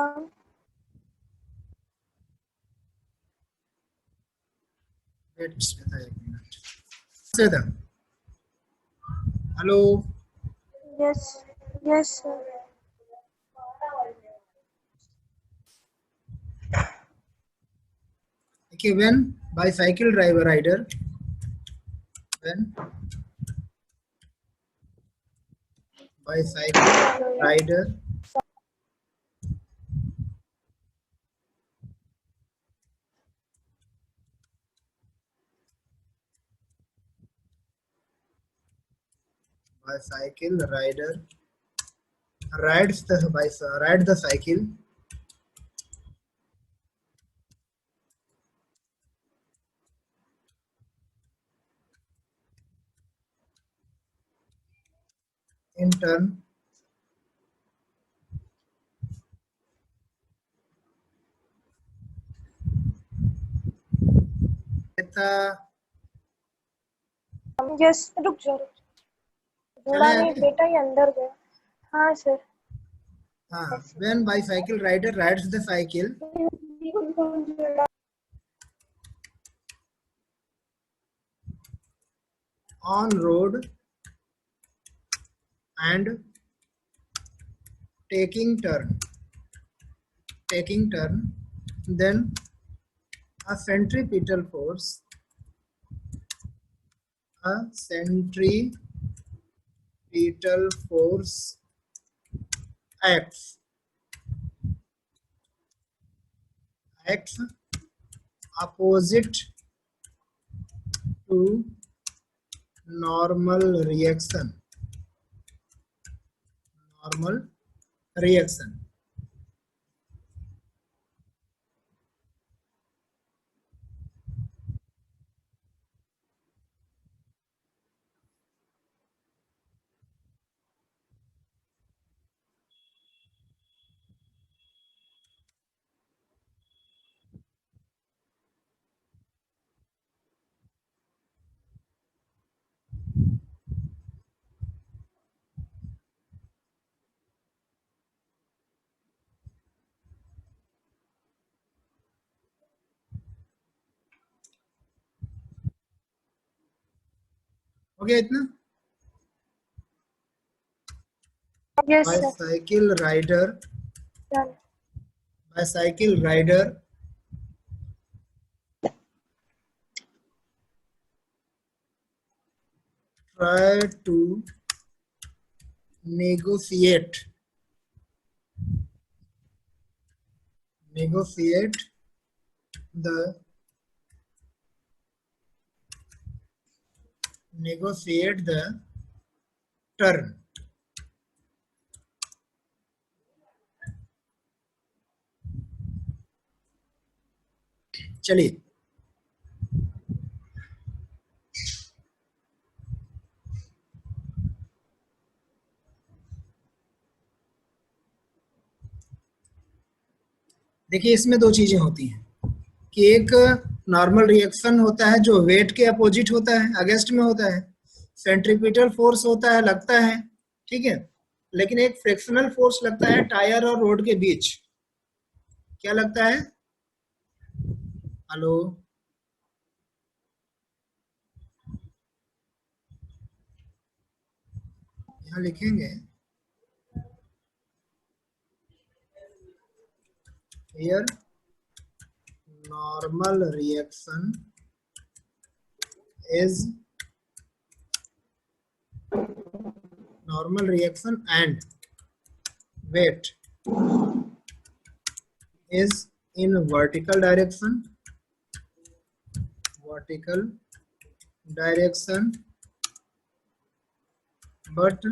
Wait, Shweta, एक minute. Shweta, hello. Yes. Yes, sir. Okay, when bicycle driver rider, when bicycle rider bicycle rider ride the cycle in turn with yes रुक जाओ जुड़ा चले नहीं आगे बेटा ये अंदर गया हाँ सर हाँ when bicycle rider rides the cycle on road and taking turn then a centripetal force acts opposite to normal reaction. Okay, इतना yes sir bicycle rider try to negotiate the turn. चलिए देखिए इसमें दो चीजें होती हैं कि एक नॉर्मल रिएक्शन होता है जो वेट के अपोजिट होता है, अगेंस्ट में होता है, सेंट्रीपिटल फोर्स होता है, लगता है, ठीक है, लेकिन एक फ्रिक्शनल फोर्स लगता है टायर और रोड के बीच। क्या लगता है? हेलो, यहाँ लिखेंगे here normal reaction and weight is in vertical direction but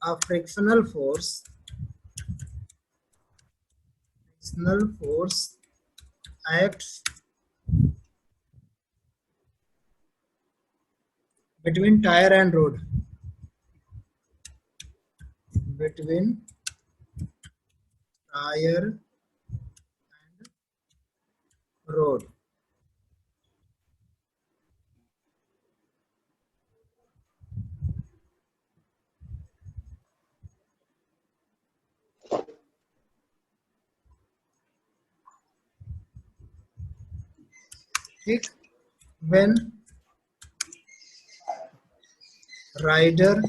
a frictional force acts between tire and road, road ठीक, when rider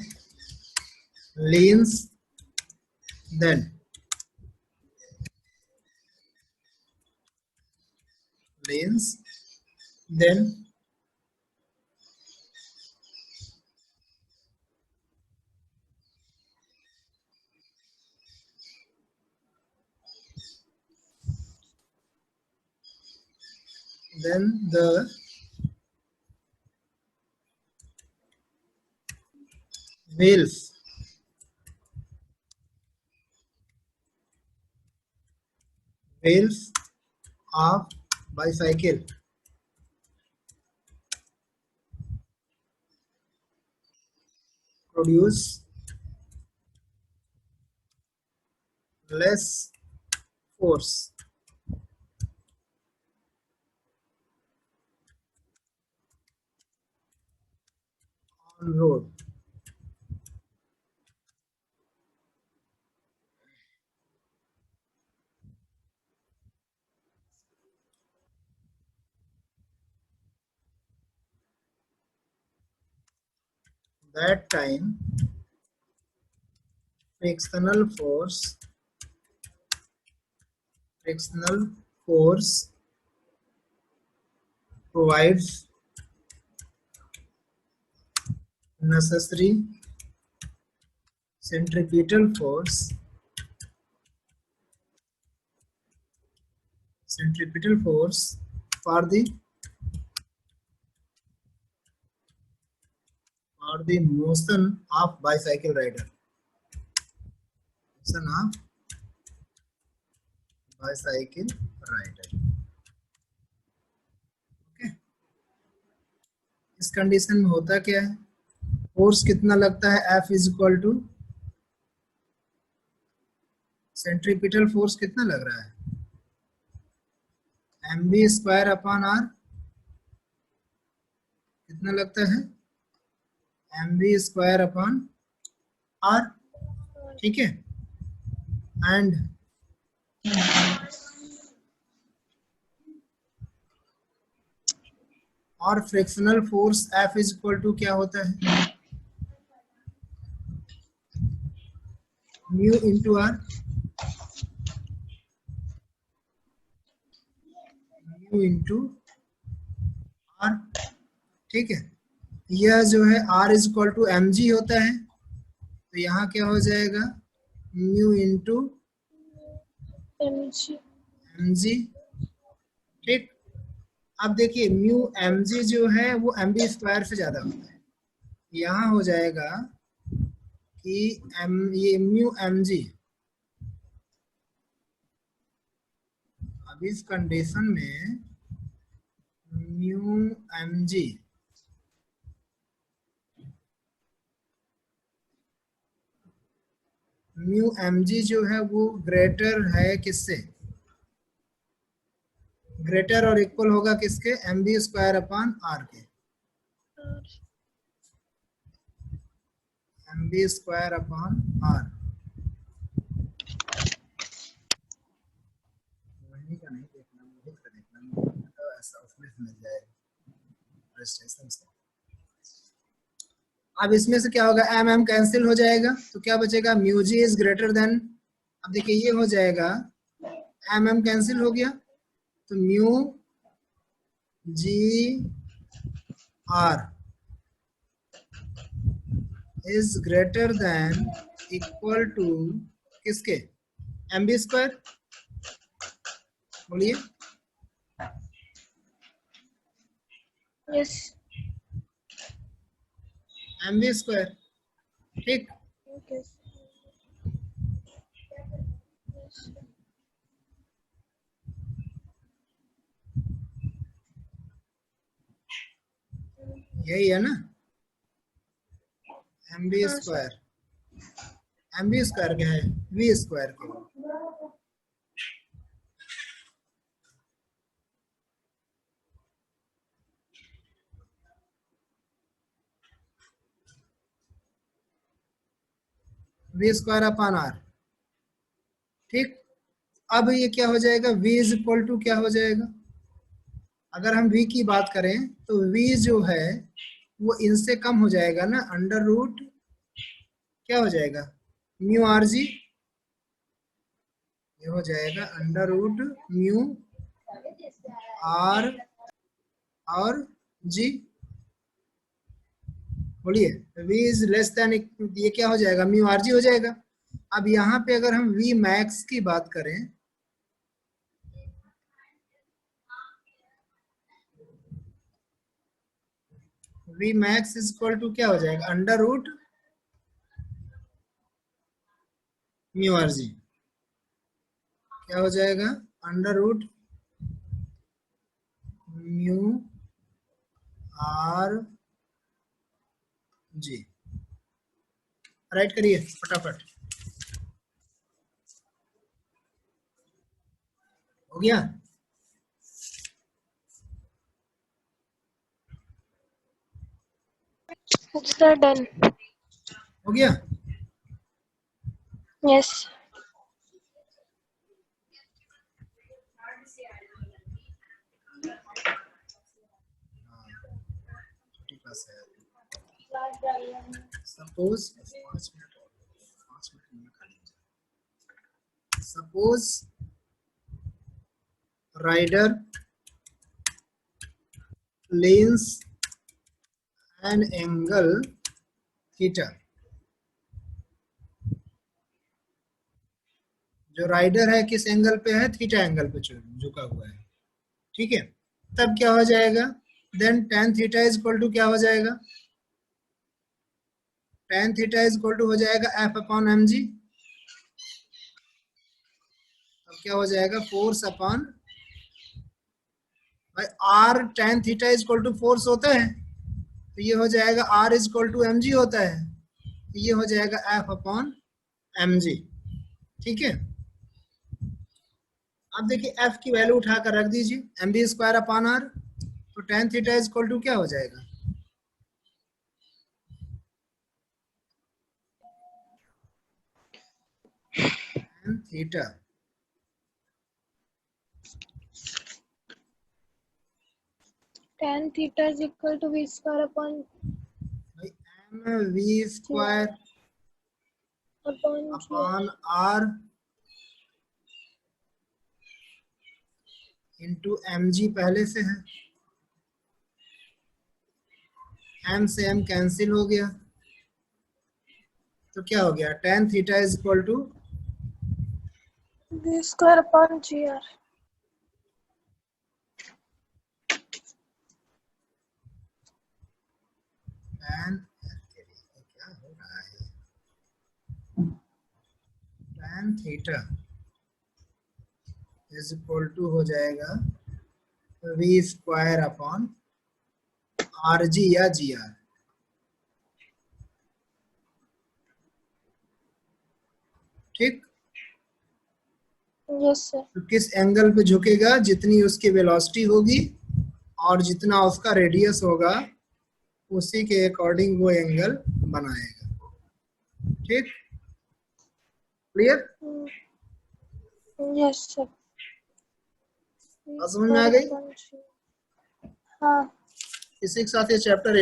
leans, then leans, then the wheels of bicycle produce less force on road. That time frictional force provides necessary centripetal force for the motion of bicycle rider. Motion of bicycle rider. Okay, इस condition में होता क्या है, force कितना लगता है, F is equal to centripetal force कितना लग रहा है, mv स्क्वायर अपॉन r कितना लगता है, mv स्क्वायर अपॉन r, ठीक है, एंड और frictional force F is equal to क्या होता है, mu into r, mu into r, ठीक है, यह जो है R is equal to m g होता है, तो यहाँ क्या हो जाएगा, म्यू इंटू एम जी, ठीक। अब देखिए म्यू एम जी जो है वो एम बी स्क्वायर से ज्यादा होता है, यहाँ हो जाएगा कि ये म्यू एम जी, अब इस कंडीशन में म्यू एम जी जो है वो ग्रेटर है किससे, ग्रेटर और इक्वल होगा किसके, m b square upon r के, m b square upon r, वही का नहीं देखना, मोहित का देखना, तो ऐसा उसमें मिल जाएगा रजिस्ट्रेशन से। अब इसमें से क्या होगा, एम एम कैंसिल हो जाएगा, तो क्या बचेगा, mu g is greater than, अब देखिए ये हो जाएगा, एम एम कैंसिल हो गया, तो mu g r is greater than equal to किसके, एम बी स्क्वायर, बोलिए, यस, एम बी स्क्वायर, ठीक। यही है ना, m b square, m b square क्या है, वी स्क्वायर के, वी स्क्वायर अपॉन आर, ठीक। अब ये क्या हो जाएगा, v इज इक्वल टू क्या हो जाएगा, अगर हम v की बात करें तो v जो है वो इनसे कम हो जाएगा ना, अंडर रूट क्या हो जाएगा, म्यू आर जी, ये हो जाएगा अंडर रूट म्यू आर और जी। बोलिए, v इज लेस देन, ये क्या हो जाएगा, म्यू आर जी हो जाएगा। अब यहाँ पे अगर हम v मैक्स की बात करें, v max is equal to क्या हो जाएगा, under root mu r g, क्या हो जाएगा, under root mu r g. Write करिए फटाफट, हो गया। Sir, done. हो गया। Yes. Suppose rider leans an angle theta, जो राइडर है किस एंगल पे है, थीटा एंगल पे झुका हुआ है, ठीक है। तब क्या हो जाएगा, then tan theta is equal to क्या हो जाएगा, tan theta is equal to हो जाएगा f अपॉन एम जी। अब क्या हो जाएगा, फोर्स अपॉन, भाई r tan theta is equal to force होता है, तो ये हो जाएगा r is equal to m g होता है, तो ये हो जाएगा f अपॉन एम जी, ठीक है। अब देखिए f की वैल्यू उठाकर रख दीजिए, m b square upon r, तो tan theta is equal to क्या हो जाएगा, tan theta Tan theta is equal to v square upon m v square upon g. Upon r into m g पहले से है, m से m cancel हो गया, तो क्या हो गया, tan theta is equal to V square upon gr. tan, क्या हो रहा है, tan theta is equal to हो जाएगा v square upon r g या जी आर, ठीक। Yes, sir. तो किस एंगल पे झुकेगा, जितनी उसकी वेलोसिटी होगी और जितना उसका रेडियस होगा, उसी के अकॉर्डिंग वो एंगल बनाएगा, ठीक, क्लियर। Yes, sir. V समझ में आ square गई। upon g. हाँ. इसी के साथ ये चैप्टर